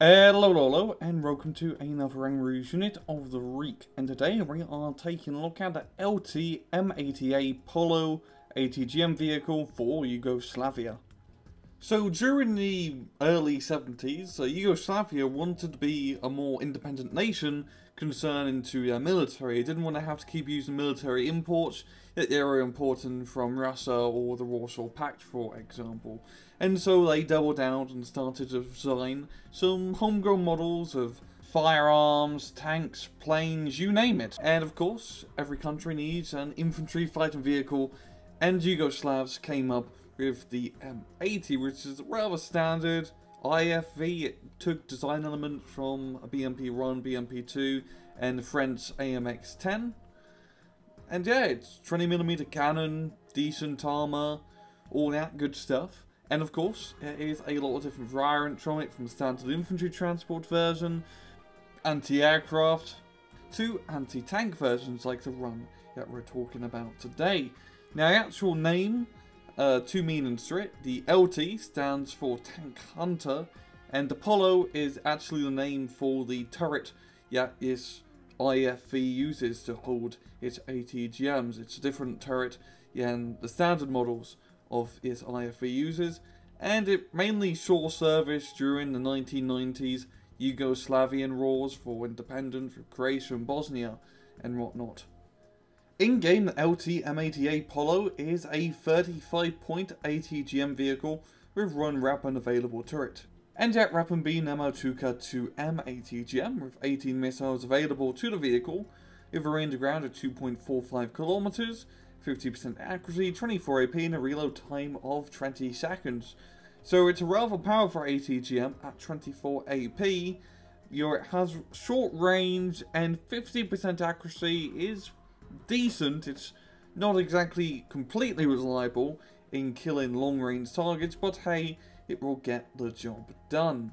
Hello, and welcome to another Rouge unit of the week. And today we are taking a look at the LT M-80A POLO ATGM vehicle for Yugoslavia. So during the early 70s, Yugoslavia wanted to be a more independent nation concerning to their military. It didn't want to have to keep using military imports that they were importing from Russia or the Warsaw Pact, for example. And so they doubled down and started to design some homegrown models of firearms, tanks, planes, you name it. And of course, every country needs an infantry fighting vehicle, and Yugoslavs came up with the M80, which is rather standard IFV. It took design elements from a BMP-1, BMP-2, and the French AMX-10. And yeah, it's 20mm cannon, decent armor, all that good stuff. And of course, there is a lot of different variants from it, from standard infantry transport version, anti-aircraft, to anti-tank versions like the one that we're talking about today. Now, the actual name, two meanings to it. The LT stands for Tank Hunter, and the Polo is actually the name for the turret that this IFV uses to hold its ATGMs. It's a different turret than the standard models of its IFV uses, and it mainly saw service during the 1990s Yugoslavian wars for independence with Croatia and Bosnia and whatnot. In-game, the LT M-80A POLO is a 35-point ATGM vehicle with run weapon available turret, and that weapon being Amatuka 2M ATGM with 18 missiles available to the vehicle, with a range of ground of 2.45 kilometers, 50% accuracy, 24 AP, and a reload time of 20 seconds. So it's a rather powerful ATGM at 24 AP. It has short range, and 50% accuracy is decent. It's not exactly completely reliable in killing long-range targets, but hey, it will get the job done.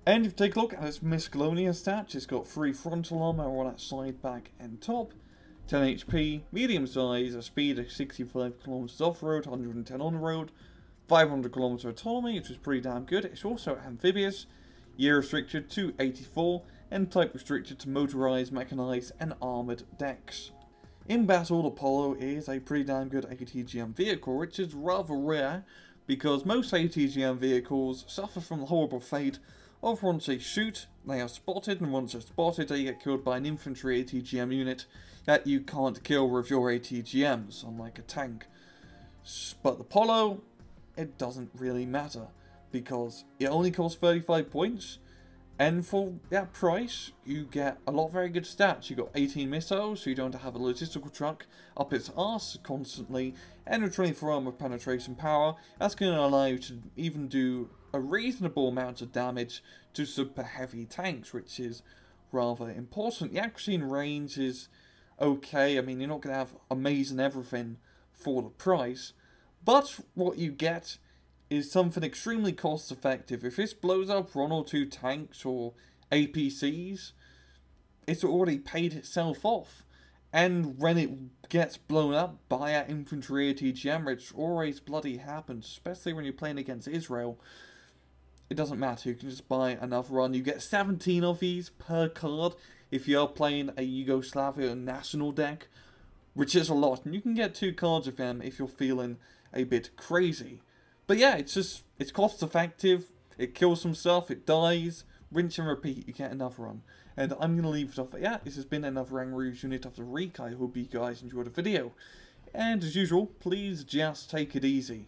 And if you take a look at its miscellaneous stats, it's got 3 frontal armor on its side, back, and top, 10 HP, medium size, a speed of 65 km off-road, 110 on-road, 500 km autonomy, which is pretty damn good. It's also amphibious, year restricted to 84, and type restricted to motorized, mechanized, and armored decks. In battle, the Polo is a pretty damn good ATGM vehicle, which is rather rare because most ATGM vehicles suffer from the horrible fate of once they shoot, they are spotted, and once they're spotted, they get killed by an infantry ATGM unit that you can't kill with your ATGMs, unlike a tank. But the Polo, it doesn't really matter, because it only costs 35 points, and for that price, you get a lot of very good stats. You got 18 missiles, so you don't have a logistical truck up its arse constantly, and a 24 armor penetration power. That's going to allow you to even do a reasonable amount of damage to super heavy tanks, which is rather important. The accuracy and range is okay. I mean, you're not going to have amazing everything for the price, but what you get is something extremely cost effective. If this blows up 1 or 2 tanks or APCs, it's already paid itself off. And when it gets blown up by an infantry ATGM, which always bloody happens, especially when you're playing against Israel, it doesn't matter. You can just buy another run. You get 17 of these per card if you are playing a Yugoslavia national deck, which is a lot. And you can get 2 cards of them if you're feeling a bit crazy. But yeah, it's cost effective, it kills some stuff, it dies, rinse and repeat, you get another run. And I'm going to leave it off at that. This has been another Rouge unit of the week. I hope you guys enjoyed the video. And as usual, please just take it easy.